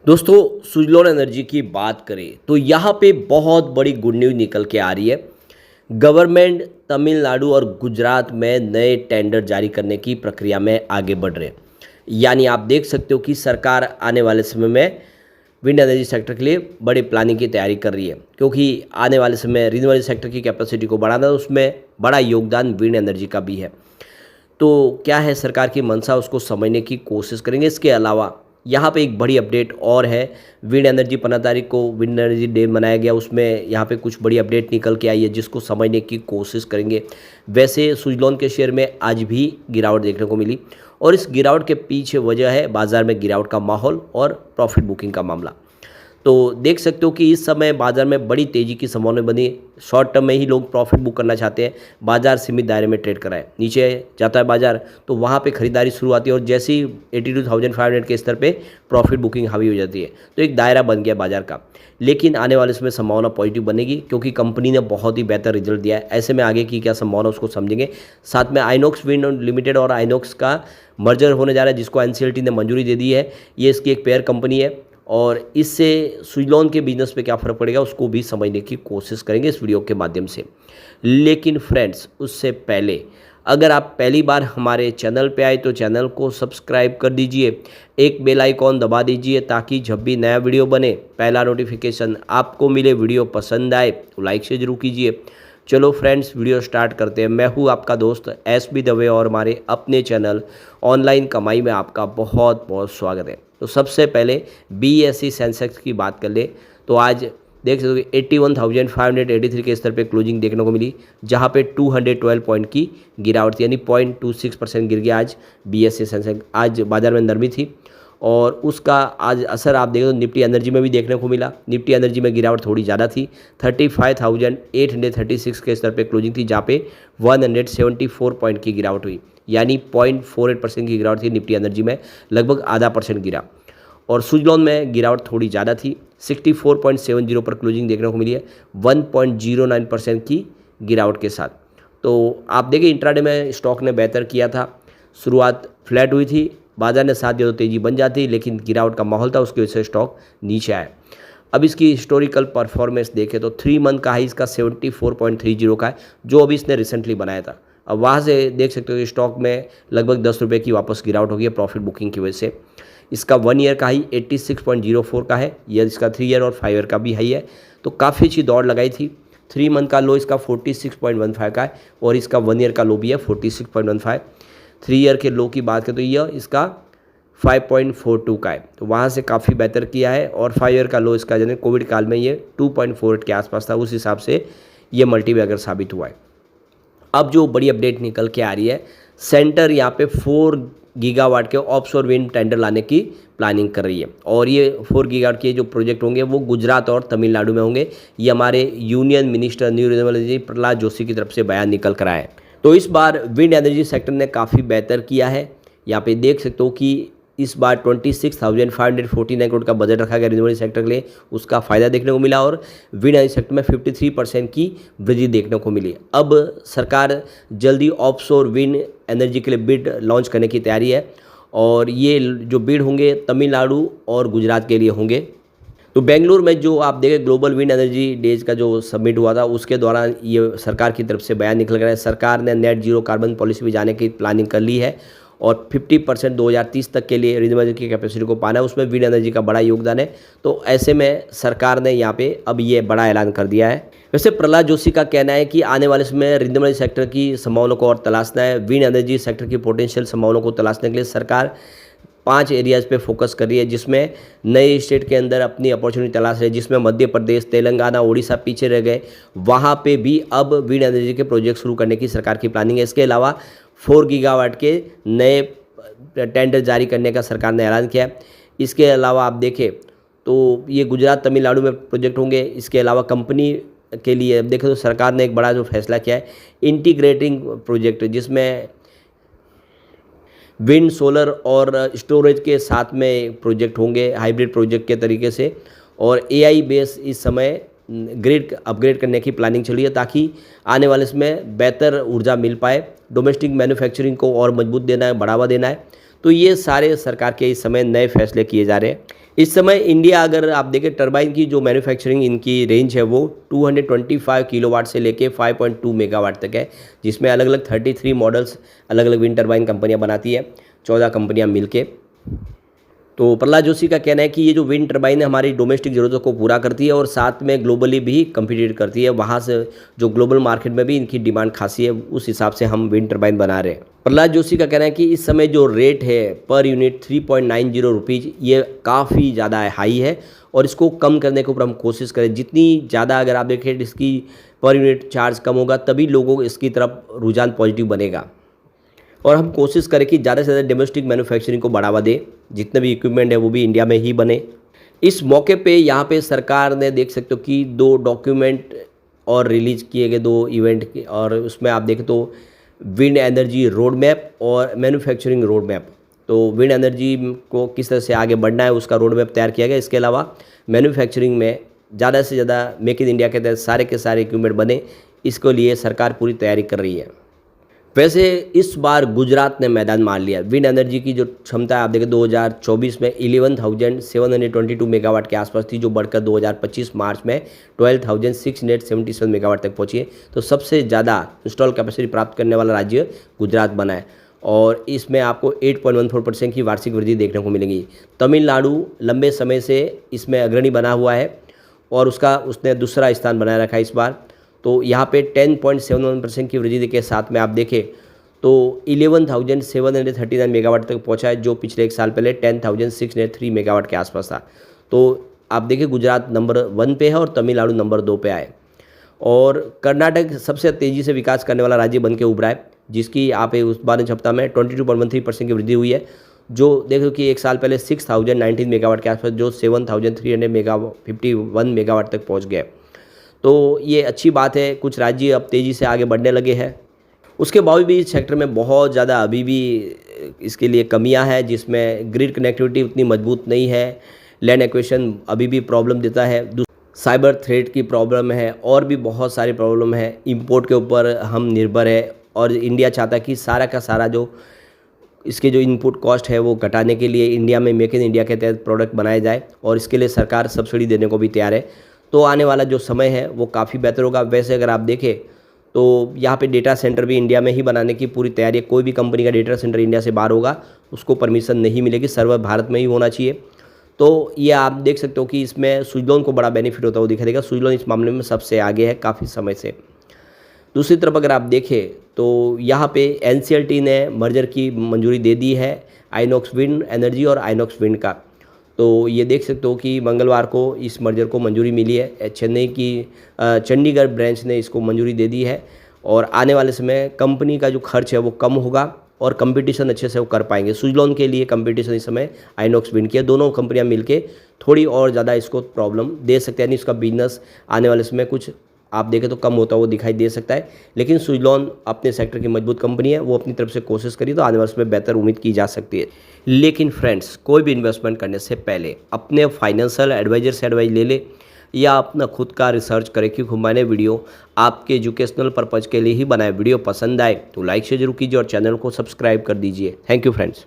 दोस्तों, सुजलॉन एनर्जी की बात करें तो यहाँ पे बहुत बड़ी गुड न्यूज़ निकल के आ रही है। गवर्नमेंट तमिलनाडु और गुजरात में नए टेंडर जारी करने की प्रक्रिया में आगे बढ़ रहे हैं। यानी आप देख सकते हो कि सरकार आने वाले समय में विंड एनर्जी सेक्टर के लिए बड़ी प्लानिंग की तैयारी कर रही है, क्योंकि आने वाले समय में रिन्यूएबल सेक्टर की कैपेसिटी को बढ़ाना, उसमें बड़ा योगदान विंड एनर्जी का भी है। तो क्या है सरकार की मंशा, उसको समझने की कोशिश करेंगे। इसके अलावा यहाँ पे एक बड़ी अपडेट और है। विंड एनर्जी 15 तारीख को विंड एनर्जी डे मनाया गया, उसमें यहाँ पे कुछ बड़ी अपडेट निकल के आई है जिसको समझने की कोशिश करेंगे। वैसे सुजलॉन के शेयर में आज भी गिरावट देखने को मिली और इस गिरावट के पीछे वजह है बाज़ार में गिरावट का माहौल और प्रॉफिट बुकिंग का मामला। तो देख सकते हो कि इस समय बाज़ार में बड़ी तेज़ी की संभावना बनी। शॉर्ट टर्म में ही लोग प्रॉफिट बुक करना चाहते हैं, बाज़ार सीमित दायरे में ट्रेड कराए। नीचे जाता है बाज़ार तो वहाँ पे खरीदारी शुरू आती है और जैसे ही 82,500 के स्तर पे प्रॉफिट बुकिंग हावी हो जाती है, तो एक दायरा बन गया बाज़ार का। लेकिन आने वाले समय संभावना पॉजिटिव बनेगी, क्योंकि कंपनी ने बहुत ही बेहतर रिजल्ट दिया है। ऐसे में आगे की क्या संभावना उसको समझेंगे। साथ में आइनॉक्स विंड लिमिटेड और आइनॉक्स का मर्जर होने जा रहा है, जिसको एनसीएलटी ने मंजूरी दे दी है। ये इसकी एक पेयर कंपनी है और इससे सुजलॉन के बिजनेस पे क्या फ़र्क पड़ेगा उसको भी समझने की कोशिश करेंगे इस वीडियो के माध्यम से। लेकिन फ्रेंड्स, उससे पहले अगर आप पहली बार हमारे चैनल पे आए तो चैनल को सब्सक्राइब कर दीजिए, एक बेल आइकॉन दबा दीजिए ताकि जब भी नया वीडियो बने पहला नोटिफिकेशन आपको मिले। वीडियो पसंद आए तो लाइक से जरूर कीजिए। चलो फ्रेंड्स, वीडियो स्टार्ट करते हैं। मैं हूँ आपका दोस्त एसबी दवे और हमारे अपने चैनल ऑनलाइन कमाई में आपका बहुत बहुत स्वागत है। तो सबसे पहले बीएसई सेंसेक्स की बात कर ले तो आज देख सकते हो कि 81,583 के स्तर पे क्लोजिंग देखने को मिली, जहाँ पे 212 पॉइंट की गिरावट थी, यानी 0.26% गिर गया आज बीएसई सेंसेक्स। आज बाजार में नरमी थी और उसका आज असर आप देखो तो निफ्टी एनर्जी में भी देखने को मिला। निफ्टी एनर्जी में गिरावट थोड़ी ज़्यादा थी, 35,836 के स्तर पे क्लोजिंग थी, जहाँ पे 174 पॉइंट की गिरावट हुई, यानी 0.48% की गिरावट थी निफ्टी एनर्जी में, लगभग आधा % गिरा। और सुजलॉन में गिरावट थोड़ी ज़्यादा थी, 64.70 पर क्लोजिंग देखने को मिली है, 1.09% की गिरावट के साथ। तो आप देखिए इंट्राडे में स्टॉक ने बेहतर किया था, शुरुआत फ्लैट हुई थी, बाजार ने साथ दिया तो तेज़ी बन जाती, लेकिन गिरावट का माहौल था, उसकी वजह से स्टॉक नीचे आया। अब इसकी हिस्टोरिकल परफॉर्मेंस देखें तो 3 मंथ का हाई इसका 74.30 का है, जो अभी इसने रिसेंटली बनाया था। अब वहाँ से देख सकते हो कि स्टॉक में लगभग 10 रुपये की वापस गिरावट हो गई है प्रॉफिट बुकिंग की वजह से। इसका 1 ईयर का हाई 86.04 का है, यह इसका 3 ईयर और 5 ईयर का भी हाई है, तो काफ़ी अच्छी दौड़ लगाई थी। 3 मंथ का लो इसका 46.15 का है और इसका 1 ईयर का लो भी है 46.15। 3 ईयर के लो की बात करें तो यह इसका 5.42 का है, तो वहाँ से काफ़ी बेहतर किया है। और 5 ईयर का लो इसका जैसे कोविड काल में ये 2.48 के आसपास था, उस हिसाब से ये मल्टीबैगर साबित हुआ है। अब जो बड़ी अपडेट निकल के आ रही है, सेंटर यहाँ पे 4 गीगावाट के ऑफशोर विंड टेंडर लाने की प्लानिंग कर रही है और ये 4 गीगावाट के जो प्रोजेक्ट होंगे वो गुजरात और तमिलनाडु में होंगे। ये हमारे union minister new renewable energy Prahlad Joshi की तरफ से बयान निकल कर आया है। तो इस बार विंड एनर्जी सेक्टर ने काफ़ी बेहतर किया है। यहाँ पे देख सकते हो कि इस बार 26,549 करोड़ का बजट रखा गया रिन्यूएबल सेक्टर के लिए, उसका फ़ायदा देखने को मिला और विंड एनर्जी सेक्टर में 53% की वृद्धि देखने को मिली। अब सरकार जल्दी ऑफशोर विंड एनर्जी के लिए बिड लॉन्च करने की तैयारी है और ये जो बिड होंगे तमिलनाडु और गुजरात के लिए होंगे। तो बेंगलुरु में जो आप देखें ग्लोबल विंड एनर्जी डेज का जो समिट हुआ था, उसके दौरान ये सरकार की तरफ से बयान निकल गया है। सरकार ने नेट जीरो कार्बन पॉलिसी में जाने की प्लानिंग कर ली है और 50% 2030 तक के लिए रिन्यूएबल की कैपेसिटी को पाना है, उसमें विंड एनर्जी का बड़ा योगदान है। तो ऐसे में सरकार ने यहाँ पे अब ये बड़ा ऐलान कर दिया है। वैसे प्रहलाद जोशी का कहना है कि आने वाले समय रिन्यूएबल सेक्टर की संभावनाओं को और तलाशना है। विंड एनर्जी सेक्टर की पोटेंशियल संभावनाओं को तलाशने के लिए सरकार 5 एरियाज़ पे फोकस कर रही है, जिसमें नए स्टेट के अंदर अपनी अपॉर्चुनिटी तलाश रही है, जिसमें मध्य प्रदेश, तेलंगाना, उड़ीसा पीछे रह गए, वहाँ पे भी अब विंड एनर्जी के प्रोजेक्ट शुरू करने की सरकार की प्लानिंग है। इसके अलावा 4 गीगावाट के नए टेंडर जारी करने का सरकार ने ऐलान किया है। इसके अलावा आप देखें तो ये गुजरात तमिलनाडु में प्रोजेक्ट होंगे। इसके अलावा कंपनी के लिए देखें तो सरकार ने एक बड़ा जो फैसला किया है, इंटीग्रेटिंग प्रोजेक्ट, जिसमें विंड, सोलर और स्टोरेज के साथ में प्रोजेक्ट होंगे हाइब्रिड प्रोजेक्ट के तरीके से। और एआई बेस इस समय ग्रिड अपग्रेड करने की प्लानिंग चली है, ताकि आने वाले समय बेहतर ऊर्जा मिल पाए। डोमेस्टिक मैन्युफैक्चरिंग को और मजबूत देना है, बढ़ावा देना है। तो ये सारे सरकार के इस समय नए फैसले किए जा रहे हैं। इस समय इंडिया अगर आप देखें टरबाइन की जो मैन्युफैक्चरिंग इनकी रेंज है वो 225 किलोवाट से लेके 5.2 मेगावाट तक है, जिसमें अलग अलग 33 मॉडल्स अलग अलग विंड टरबाइन कंपनियां बनाती है, 14 कंपनियां मिलके। तो प्रहलाद जोशी का कहना है कि ये जो विंड टरबाइन है हमारी डोमेस्टिक ज़रूरतों को पूरा करती है और साथ में ग्लोबली भी कम्पीट करती है। वहाँ से जो ग्लोबल मार्केट में भी इनकी डिमांड खासी है, उस हिसाब से हम विंड टरबाइन बना रहे हैं। प्रहलाद जोशी का कहना है कि इस समय जो रेट है पर यूनिट 3.90 रुपीज़, ये काफ़ी ज़्यादा हाई है और इसको कम करने के ऊपर हम कोशिश करें। जितनी ज़्यादा अगर आप देखें इसकी पर यूनिट चार्ज कम होगा तभी लोगों को इसकी तरफ रुझान पॉजिटिव बनेगा और हम कोशिश करें कि ज़्यादा से ज़्यादा डोमेस्टिक मैन्युफैक्चरिंग को बढ़ावा दें, जितने भी इक्विपमेंट है वो भी इंडिया में ही बने। इस मौके पे यहाँ पे सरकार ने देख सकते हो कि 2 डॉक्यूमेंट और रिलीज़ किए गए 2 इवेंट के, और उसमें आप देखें तो विंड एनर्जी रोड मैप और मैन्युफैक्चरिंग रोड मैप। तो विंड एनर्जी को किस तरह से आगे बढ़ना है उसका रोड मैप तैयार किया गया। इसके अलावा मैन्युफैक्चरिंग में ज़्यादा से ज़्यादा मेक इन इंडिया के तहत सारे के सारे इक्विपमेंट बने, इसके लिए सरकार पूरी तैयारी कर रही है। वैसे इस बार गुजरात ने मैदान मार लिया। विंड एनर्जी की जो क्षमता है आप देखें 2024 में 11,722 मेगावाट के आसपास थी, जो बढ़कर 2025 मार्च में 12,677 मेगावाट तक पहुंची है। तो सबसे ज़्यादा इंस्टॉल कैपेसिटी प्राप्त करने वाला राज्य गुजरात बना है और इसमें आपको 8.14% की वार्षिक वृद्धि देखने को मिलेगी। तमिलनाडु लंबे समय से इसमें अग्रणी बना हुआ है और उसने दूसरा स्थान बनाए रखा है इस बार। तो यहाँ पे 10.71% की वृद्धि के साथ में आप देखें तो 11,739 मेगावाट तक पहुँचा है, जो पिछले एक साल पहले 10,603 मेगावाट के आसपास था। तो आप देखिए गुजरात नंबर 1 पे है और तमिलनाडु नंबर 2 पे आए और कर्नाटक सबसे तेज़ी से विकास करने वाला राज्य बन के उभरा है, जिसकी आप उस बार हफ्ता में 22.13% की वृद्धि हुई है, जो देखो कि एक साल पहले 6,019 मेगावाट के आसपास जो 7,351 मेगावाट तक पहुँच गए। तो ये अच्छी बात है, कुछ राज्य अब तेज़ी से आगे बढ़ने लगे हैं। उसके बावजूद भी इस सेक्टर में बहुत ज़्यादा अभी भी इसके लिए कमियां हैं, जिसमें ग्रिड कनेक्टिविटी उतनी मजबूत नहीं है, लैंड एक्विजिशन अभी भी प्रॉब्लम देता है, साइबर थ्रेट की प्रॉब्लम है और भी बहुत सारी प्रॉब्लम है। इंपोर्ट के ऊपर हम निर्भर है और इंडिया चाहता है कि सारा का सारा जो इसके जो इनपुट कॉस्ट है वो घटाने के लिए इंडिया में मेक इन इंडिया के तहत प्रोडक्ट बनाए जाए और इसके लिए सरकार सब्सिडी देने को भी तैयार है। तो आने वाला जो समय है वो काफ़ी बेहतर होगा। वैसे अगर आप देखें तो यहाँ पे डेटा सेंटर भी इंडिया में ही बनाने की पूरी तैयारी है। कोई भी कंपनी का डेटा सेंटर इंडिया से बाहर होगा उसको परमिशन नहीं मिलेगी, सर्वर भारत में ही होना चाहिए। तो ये आप देख सकते हो कि इसमें सुजलॉन को बड़ा बेनिफिट होता है, वो दिखाई देगा। सुजलॉन इस मामले में सबसे आगे है काफ़ी समय से। दूसरी तरफ अगर आप देखें तो यहाँ पे NCLT ने मर्जर की मंजूरी दे दी है आइनॉक्स विंड एनर्जी और आइनॉक्स विंड का। तो ये देख सकते हो कि मंगलवार को इस मर्जर को मंजूरी मिली है। चंडीगढ़ ब्रांच ने इसको मंजूरी दे दी है और आने वाले समय कंपनी का जो खर्च है वो कम होगा और कंपटीशन अच्छे से वो कर पाएंगे। सुजलॉन के लिए कंपटीशन इस समय आइनॉक्स विंड की है। दोनों कंपनियां मिलके थोड़ी और ज़्यादा इसको प्रॉब्लम दे सकते हैं, यानी इसका बिजनेस आने वाले समय कुछ आप देखें तो कम होता हुआ दिखाई दे सकता है। लेकिन सुजलॉन अपने सेक्टर की मजबूत कंपनी है, वो अपनी तरफ से कोशिश करी तो आने वाले समय बेहतर उम्मीद की जा सकती है। लेकिन फ्रेंड्स, कोई भी इन्वेस्टमेंट करने से पहले अपने फाइनेंशियल एडवाइजर से एडवाइस ले ले या अपना खुद का रिसर्च करें, क्योंकि मैंने वीडियो आपके एजुकेशनल पर्पज़ के लिए ही बनाया। वीडियो पसंद आए तो लाइक शेयर जरूर कीजिए और चैनल को सब्सक्राइब कर दीजिए। Thank you friends.